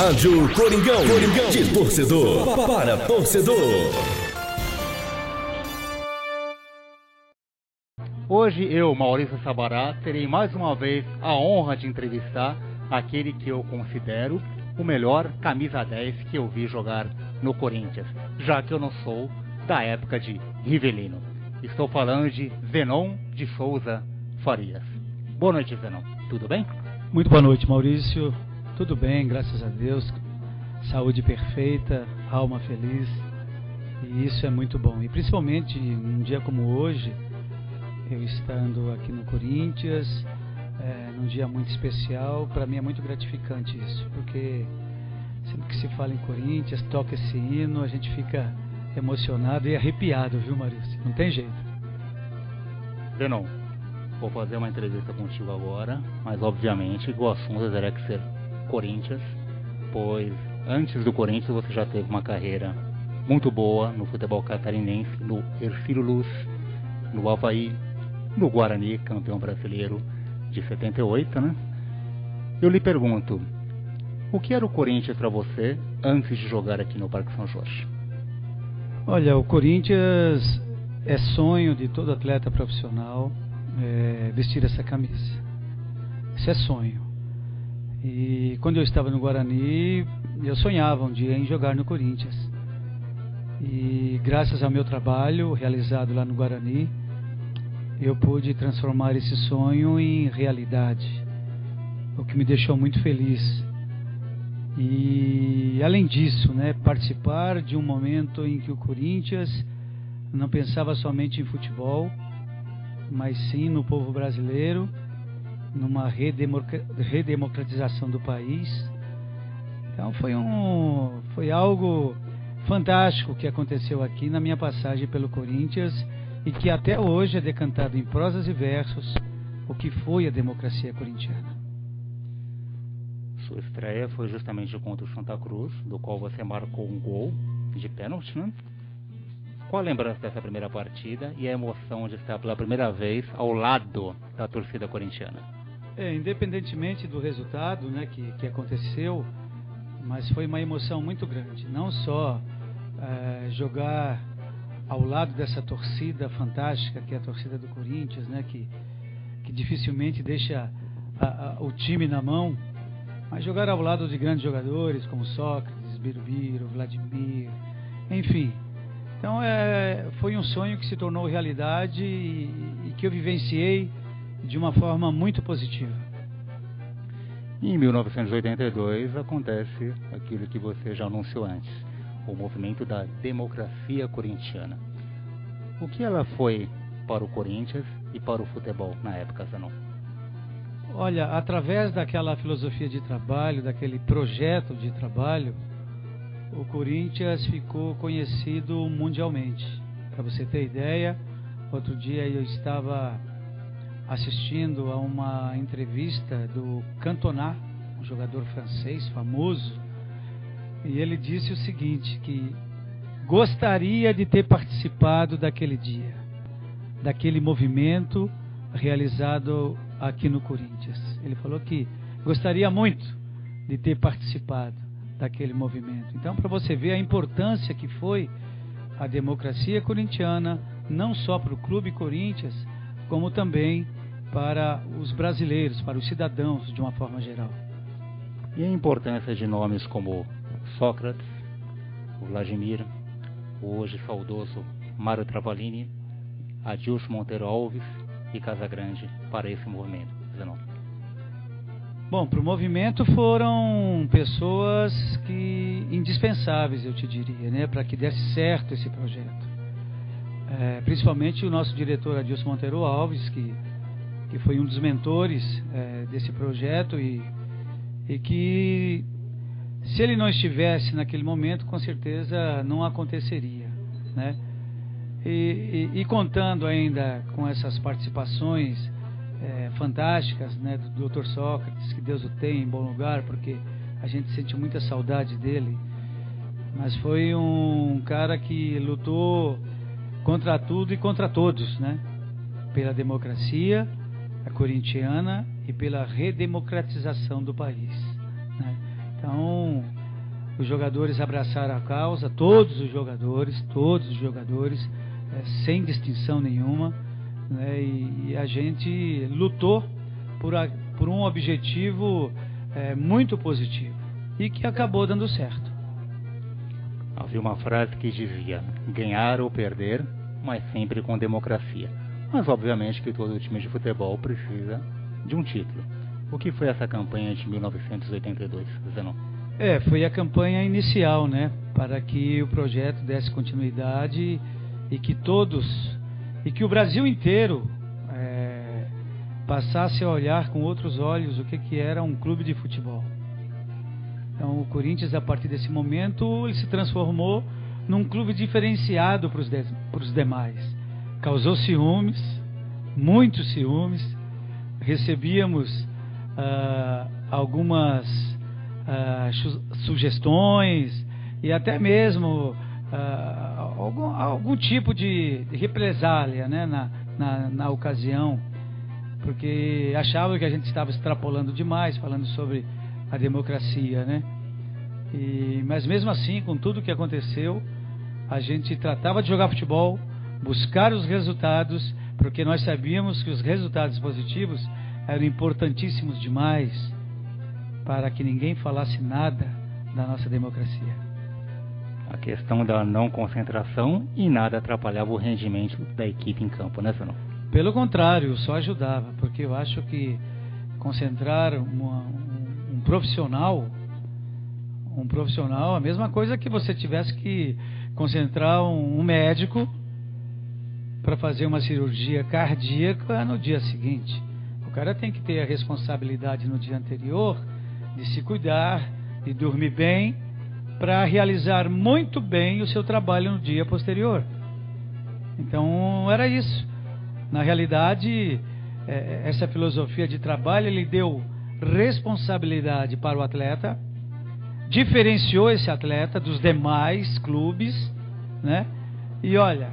Rádio Coringão. De torcedor para torcedor. Hoje eu, Maurício Sabará, terei mais uma vez a honra de entrevistar aquele que eu considero o melhor camisa 10 que eu vi jogar no Corinthians, já que eu não sou da época de Rivelino. Estou falando de Zenon de Souza Farias. Boa noite, Zenon. Tudo bem? Muito boa noite, Maurício. Tudo bem, graças a Deus. Saúde perfeita, alma feliz. E isso é muito bom. E principalmente num dia como hoje, eu estando aqui no Corinthians, num dia muito especial, para mim é muito gratificante isso, porque sempre que se fala em Corinthians, toca esse hino, a gente fica emocionado e arrepiado, viu, Maurício? Não tem jeito. Zenon, vou fazer uma entrevista contigo agora, mas obviamente o assunto terá que ser Corinthians, pois antes do Corinthians você já teve uma carreira muito boa no futebol catarinense, no Ercílio Luz, no Avaí, no Guarani, campeão brasileiro de 78, né? Eu lhe pergunto, o que era o Corinthians para você antes de jogar aqui no Parque São Jorge? Olha, o Corinthians é sonho de todo atleta profissional, vestir essa camisa. Isso é sonho. E quando eu estava no Guarani, eu sonhava um dia em jogar no Corinthians. E graças ao meu trabalho realizado lá no Guarani, eu pude transformar esse sonho em realidade, o que me deixou muito feliz. E além disso, né, participar de um momento em que o Corinthians não pensava somente em futebol, mas sim no povo brasileiro, numa redemocratização do país. Então foi algo fantástico que aconteceu aqui na minha passagem pelo Corinthians, e que até hoje é decantado em prosas e versos o que foi a democracia corintiana. Sua estreia foi justamente contra o Santa Cruz, do qual você marcou um gol de pênalti, né? Qual a lembrança dessa primeira partida e a emoção de estar pela primeira vez ao lado da torcida corintiana? Independentemente do resultado, né, que aconteceu, mas foi uma emoção muito grande. Não só jogar ao lado dessa torcida fantástica, que é a torcida do Corinthians, né, que dificilmente deixa o time na mão, mas jogar ao lado de grandes jogadores como Sócrates, Birubiru, Vladimir, enfim. Então foi um sonho que se tornou realidade e que eu vivenciei de uma forma muito positiva. Em 1982 acontece aquilo que você já anunciou antes, o movimento da democracia corintiana. O que ela foi para o Corinthians e para o futebol na época, Zenon? Olha, através daquela filosofia de trabalho, daquele projeto de trabalho, o Corinthians ficou conhecido mundialmente. Para você ter ideia, outro dia eu estava assistindo a uma entrevista do Cantona, um jogador francês famoso, e ele disse o seguinte, que gostaria de ter participado daquele dia, daquele movimento realizado aqui no Corinthians. Ele falou que gostaria muito de ter participado daquele movimento. Então, para você ver a importância que foi a democracia corintiana, não só para o Clube Corinthians, como também para os brasileiros, para os cidadãos de uma forma geral. E a importância de nomes como Sócrates, o Vladimir, o hoje saudoso Mário Travalini, Adilson Monteiro Alves e Casagrande para esse movimento, Zenon? Bom, para o movimento foram pessoas indispensáveis, eu te diria, né, para que desse certo esse projeto. Principalmente o nosso diretor Adilson Monteiro Alves, que foi um dos mentores desse projeto e que, se ele não estivesse naquele momento, com certeza não aconteceria, né? E contando ainda com essas participações fantásticas, né, do Dr. Sócrates, que Deus o tenha em bom lugar, porque a gente sente muita saudade dele, mas foi um cara que lutou contra tudo e contra todos, né? Pela democracia corintiana e pela redemocratização do país, né? Então, Os jogadores abraçaram a causa, todos os jogadores, sem distinção nenhuma, né? E a gente lutou por um objetivo muito positivo e que acabou dando certo. Havia uma frase que dizia: ganhar ou perder, mas sempre com democracia. Mas obviamente que todo time de futebol precisa de um título. O que foi essa campanha de 1982, Zenon? Foi a campanha inicial, né, para que o projeto desse continuidade e que o Brasil inteiro passasse a olhar com outros olhos o que era um clube de futebol. Então o Corinthians, a partir desse momento, ele se transformou num clube diferenciado para os demais. Causou ciúmes, muitos ciúmes. Recebíamos algumas sugestões e até mesmo algum tipo de represália, né, na ocasião, porque achavam que a gente estava extrapolando demais, falando sobre a democracia, né? Mas mesmo assim, com tudo que aconteceu, a gente tratava de jogar futebol, buscar os resultados, porque nós sabíamos que os resultados positivos eram importantíssimos demais para que ninguém falasse nada da nossa democracia. A questão da não concentração e nada atrapalhava o rendimento da equipe em campo, né, Zenon? Pelo contrário, só ajudava, porque eu acho que concentrar um profissional, a mesma coisa que você tivesse que concentrar um médico para fazer uma cirurgia cardíaca no dia seguinte. O cara tem que ter a responsabilidade no dia anterior de se cuidar, de dormir bem, para realizar muito bem o seu trabalho no dia posterior. Então era isso. Na realidade, essa filosofia de trabalho, ele deu responsabilidade para o atleta, diferenciou esse atleta dos demais clubes, né? E olha,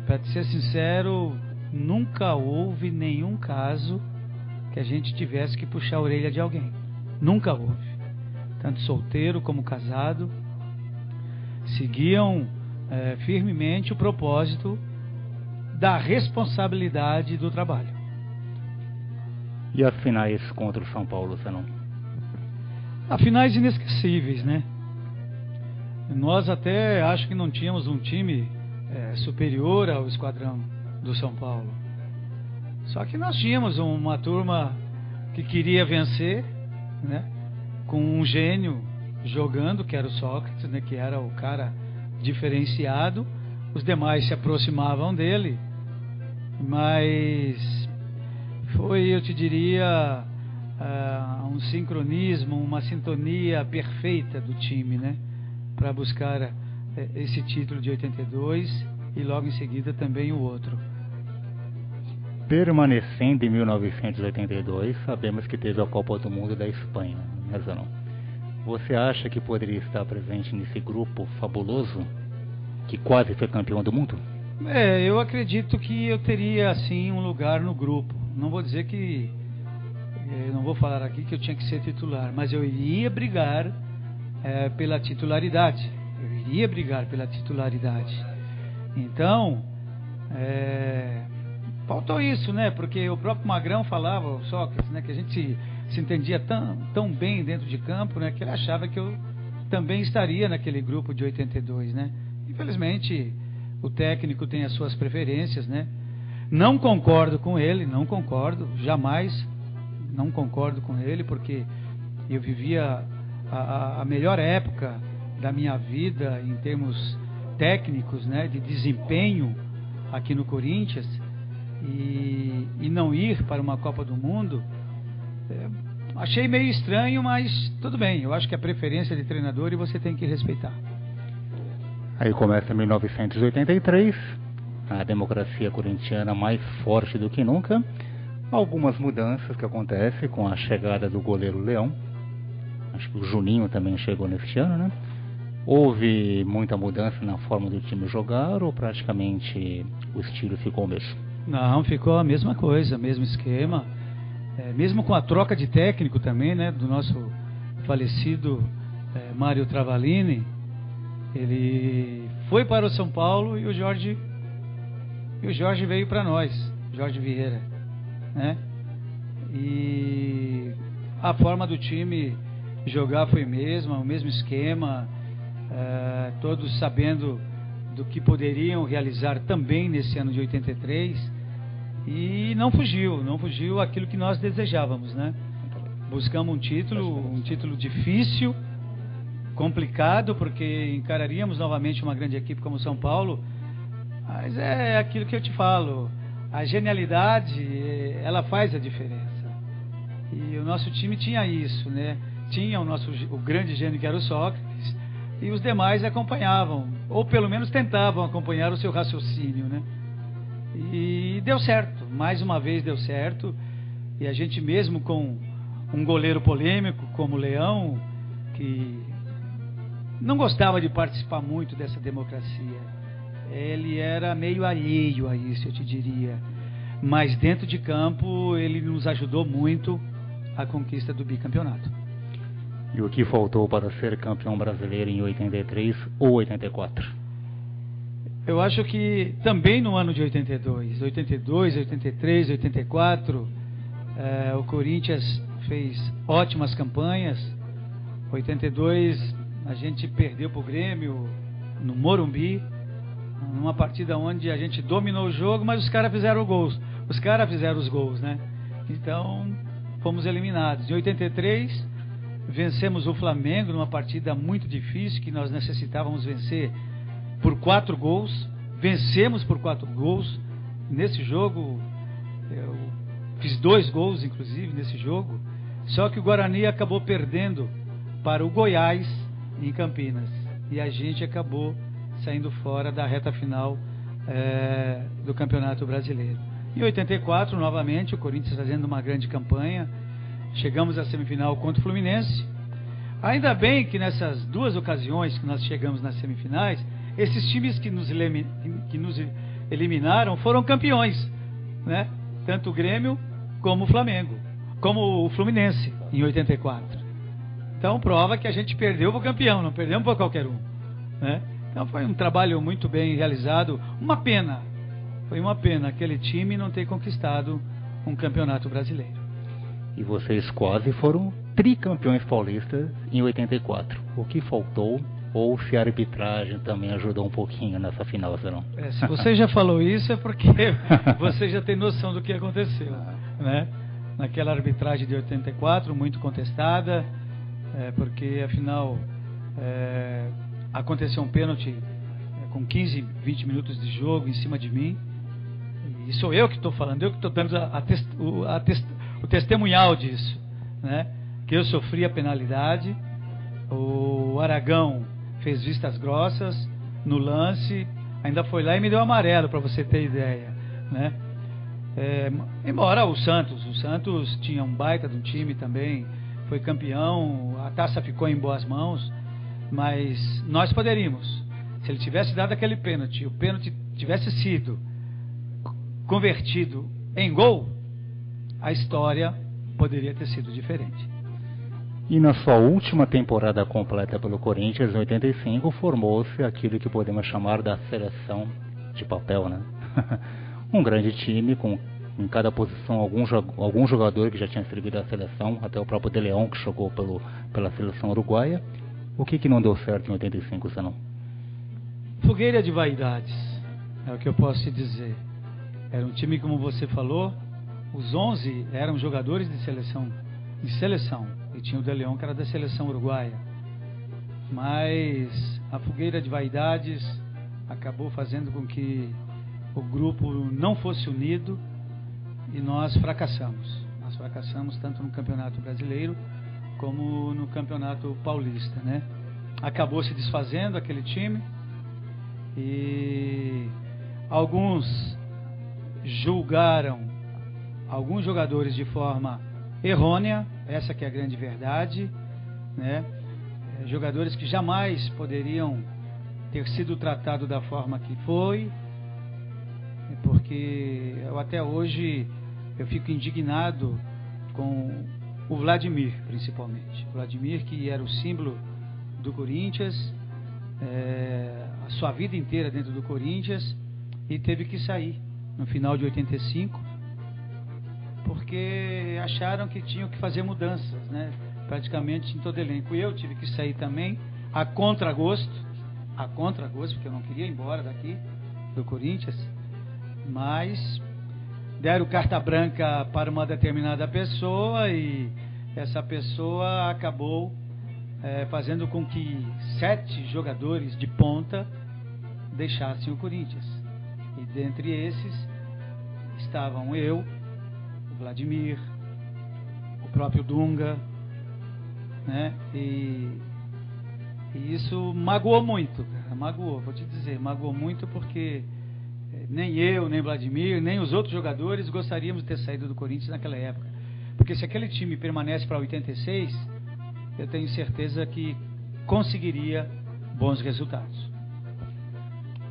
para ser sincero, nunca houve nenhum caso que a gente tivesse que puxar a orelha de alguém. Nunca houve. Tanto solteiro como casado seguiam firmemente o propósito da responsabilidade do trabalho. E as finais contra o São Paulo, Zenon? As finais inesquecíveis, né? Nós até acho que não tínhamos um time superior ao esquadrão do São Paulo. Só que nós tínhamos uma turma que queria vencer, né? Com um gênio jogando, que era o Sócrates, né? Que era o cara diferenciado. Os demais se aproximavam dele, mas foi, eu te diria, um sincronismo, uma sintonia perfeita do time, né? Para buscar esse título de 82 e logo em seguida também o outro. Permanecendo em 1982, sabemos que teve a Copa do Mundo da Espanha, né, Zenon? Você acha que poderia estar presente nesse grupo fabuloso que quase foi campeão do mundo? Eu acredito que eu teria assim um lugar no grupo. Não vou dizer que, não vou falar aqui que eu tinha que ser titular, mas eu iria brigar pela titularidade. Então, faltou isso, né? Porque o próprio Magrão falava, o Sócrates, né? Que a gente se entendia tão bem dentro de campo, né? Que ele achava que eu também estaria naquele grupo de 82, né? Infelizmente, o técnico tem as suas preferências, né? Não concordo com ele, jamais não concordo com ele, porque eu vivia a melhor época da minha vida em termos técnicos, né? De desempenho aqui no Corinthians, e não ir para uma Copa do Mundo, achei meio estranho, mas tudo bem, eu acho que é a preferência de treinador e você tem que respeitar. Aí começa 1983, a democracia corintiana mais forte do que nunca. Algumas mudanças que acontecem com a chegada do goleiro Leão. Acho que o Juninho também chegou neste ano, né? Houve muita mudança na forma do time jogar ou praticamente o estilo ficou o mesmo? Não, ficou a mesma coisa, mesmo esquema. Mesmo com a troca de técnico também, né? Do nosso falecido Mário Travalini, ele foi para o São Paulo e o Jorge veio para nós, Jorge Vieira, né? E a forma do time jogar foi mesma, o mesmo esquema, todos sabendo do que poderiam realizar também nesse ano de 83, e não fugiu aquilo que nós desejávamos, né? Buscamos um título difícil, complicado, porque encararíamos novamente uma grande equipe como o São Paulo, mas é aquilo que eu te falo, a genialidade, ela faz a diferença. E o nosso time tinha isso, né? Tinha o grande gênio que era o Sócrates, e os demais acompanhavam, ou pelo menos tentavam acompanhar o seu raciocínio, né? E deu certo, mais uma vez deu certo, e a gente mesmo com um goleiro polêmico como o Leão, que não gostava de participar muito dessa democracia, ele era meio alheio a isso, eu te diria, mas dentro de campo ele nos ajudou muito a conquista do bicampeonato. E o que faltou para ser campeão brasileiro em 83 ou 84? Eu acho que também no ano de 82, 83, 84, o Corinthians fez ótimas campanhas. 82 a gente perdeu para o Grêmio no Morumbi, numa partida onde a gente dominou o jogo, mas os caras fizeram os gols, né? Então fomos eliminados. Em 83 vencemos o Flamengo numa partida muito difícil, que nós necessitávamos vencer por 4 gols. Vencemos por 4 gols. Nesse jogo eu fiz 2 gols inclusive nesse jogo. Só que o Guarani acabou perdendo para o Goiás em Campinas, e a gente acabou saindo fora da reta final do Campeonato Brasileiro. Em 84, novamente, o Corinthians fazendo uma grande campanha, chegamos à semifinal contra o Fluminense. Ainda bem que nessas 2 ocasiões que nós chegamos nas semifinais, esses times que nos eliminaram foram campeões, né? Tanto o Grêmio como o Flamengo, como o Fluminense em 84. Então prova que a gente perdeu para o campeão, não perdemos para qualquer um, né? Então foi um trabalho muito bem realizado. Foi uma pena aquele time não ter conquistado um campeonato brasileiro. E vocês quase foram tricampeões paulistas em 84. O que faltou? Ou se a arbitragem também ajudou um pouquinho nessa final, Zerão? Se você já falou isso é porque você já tem noção do que aconteceu, né? Naquela arbitragem de 84, muito contestada, porque afinal aconteceu um pênalti com 15, 20 minutos de jogo em cima de mim, e sou eu que estou falando, eu que estou dando o testemunhal disso, né? Que eu sofri a penalidade, o Aragão fez vistas grossas no lance, ainda foi lá e me deu amarelo, para você ter ideia, né? Embora o Santos tinha um baita de um time também, foi campeão, a taça ficou em boas mãos, mas nós poderíamos, se ele tivesse dado aquele pênalti, o pênalti tivesse sido convertido em gol, a história poderia ter sido diferente. E na sua última temporada completa pelo Corinthians, em 85, formou-se aquilo que podemos chamar da seleção de papel, né? Um grande time, com em cada posição algum jogador que já tinha servido à seleção, até o próprio De Leon, que jogou pela seleção uruguaia. O que não deu certo em 85, Zanão? Fogueira de vaidades, é o que eu posso te dizer. Era um time, como você falou, os 11 eram jogadores de seleção, e tinha o De Leon, que era da seleção uruguaia. Mas a fogueira de vaidades acabou fazendo com que o grupo não fosse unido, e nós fracassamos. Nós fracassamos tanto no Campeonato Brasileiro como no Campeonato Paulista, né? Acabou se desfazendo aquele time, e alguns julgaram alguns jogadores de forma errônea, essa que é a grande verdade, né? Jogadores que jamais poderiam ter sido tratados da forma que foi, porque até hoje eu fico indignado com o Vladimir, principalmente. O Vladimir, que era o símbolo do Corinthians, a sua vida inteira dentro do Corinthians, e teve que sair no final de 85, porque acharam que tinham que fazer mudanças, né? Praticamente em todo elenco. E eu tive que sair também, a contragosto, porque eu não queria ir embora daqui do Corinthians, mas deram carta branca para uma determinada pessoa, e essa pessoa acabou fazendo com que 7 jogadores de ponta deixassem o Corinthians. E dentre esses estavam eu, o Vladimir, o próprio Dunga, né? E isso magoou muito, cara, vou te dizer, magoou muito, porque nem eu, nem Vladimir, nem os outros jogadores gostaríamos de ter saído do Corinthians naquela época. Porque se aquele time permanece para 86, eu tenho certeza que conseguiria bons resultados.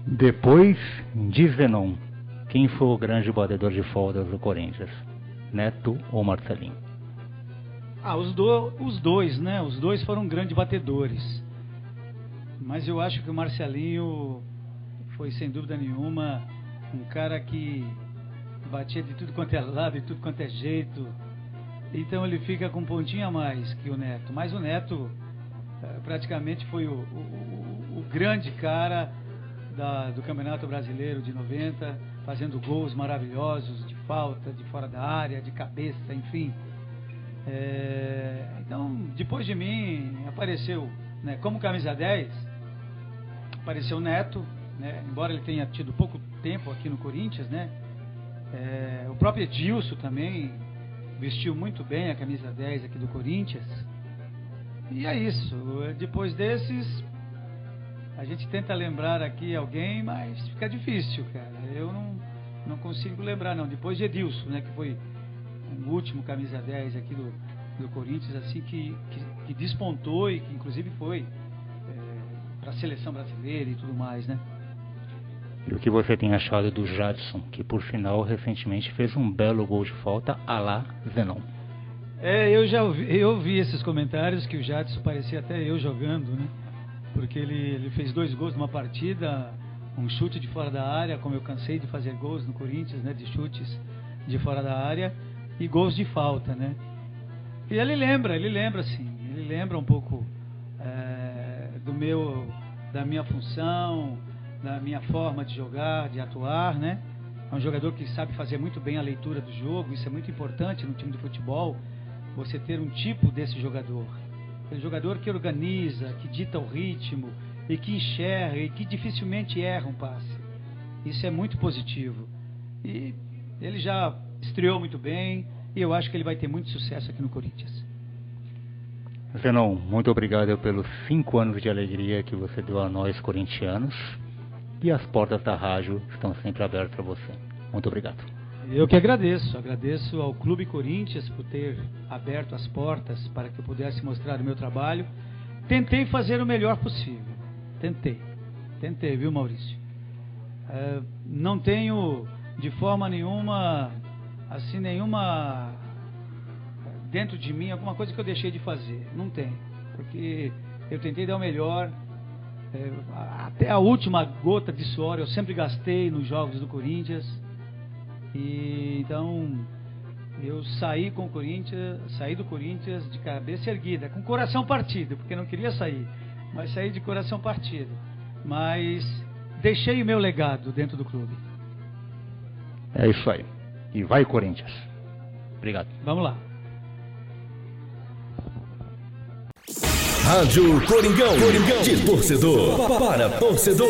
Depois de Zenon, quem foi o grande batedor de faltas do Corinthians? Neto ou Marcelinho? Os dois, né? Os dois foram grandes batedores. Mas eu acho que o Marcelinho foi, sem dúvida nenhuma, um cara que batia de tudo quanto é lado, de tudo quanto é jeito. Então ele fica com um pontinho a mais que o Neto. Mas o Neto praticamente foi o grande cara do Campeonato Brasileiro de 90, fazendo gols maravilhosos, de falta, de fora da área, de cabeça, enfim. Então, depois de mim, apareceu, né, como camisa 10, apareceu o Neto, né, embora ele tenha tido pouco tempo aqui no Corinthians, né, o próprio Edilson também vestiu muito bem a camisa 10 aqui do Corinthians. E é isso. Depois desses, a gente tenta lembrar aqui alguém, mas fica difícil, cara. Eu não consigo lembrar, não. Depois de Edilson, né, que foi o último camisa 10 aqui do Corinthians, assim, que despontou e que inclusive foi para a seleção brasileira e tudo mais, né? E o que você tem achado do Jadson, que por sinal recentemente fez um belo gol de falta à la Zenon? Eu ouvi esses comentários que o Jadson parecia até eu jogando, né? Porque ele fez 2 gols numa partida, um chute de fora da área, como eu cansei de fazer gols no Corinthians, né? De chutes de fora da área e gols de falta, né? E ele lembra um pouco da minha função, da minha forma de jogar, de atuar, né? É um jogador que sabe fazer muito bem a leitura do jogo. Isso é muito importante no time de futebol, você ter um tipo desse jogador. Aquele jogador que organiza, que dita o ritmo e que enxerga e que dificilmente erra um passe. Isso é muito positivo. E ele já estreou muito bem e eu acho que ele vai ter muito sucesso aqui no Corinthians. Zenon, muito obrigado pelos 5 anos de alegria que você deu a nós corintianos. E as portas da rádio estão sempre abertas para você. Muito obrigado. Eu que agradeço ao Clube Corinthians por ter aberto as portas para que eu pudesse mostrar o meu trabalho. Tentei fazer o melhor possível. Tentei, viu, Maurício? Não tenho de forma nenhuma, assim, nenhuma dentro de mim, alguma coisa que eu deixei de fazer. Não tem, porque eu tentei dar o melhor. Até a última gota de suor eu sempre gastei nos jogos do Corinthians. E então eu saí do Corinthians de cabeça erguida, com coração partido, porque não queria sair, mas saí de coração partido. Mas deixei o meu legado dentro do clube. É isso aí. E vai, Corinthians. Obrigado. Vamos lá. Rádio Coringão, de torcedor para torcedor.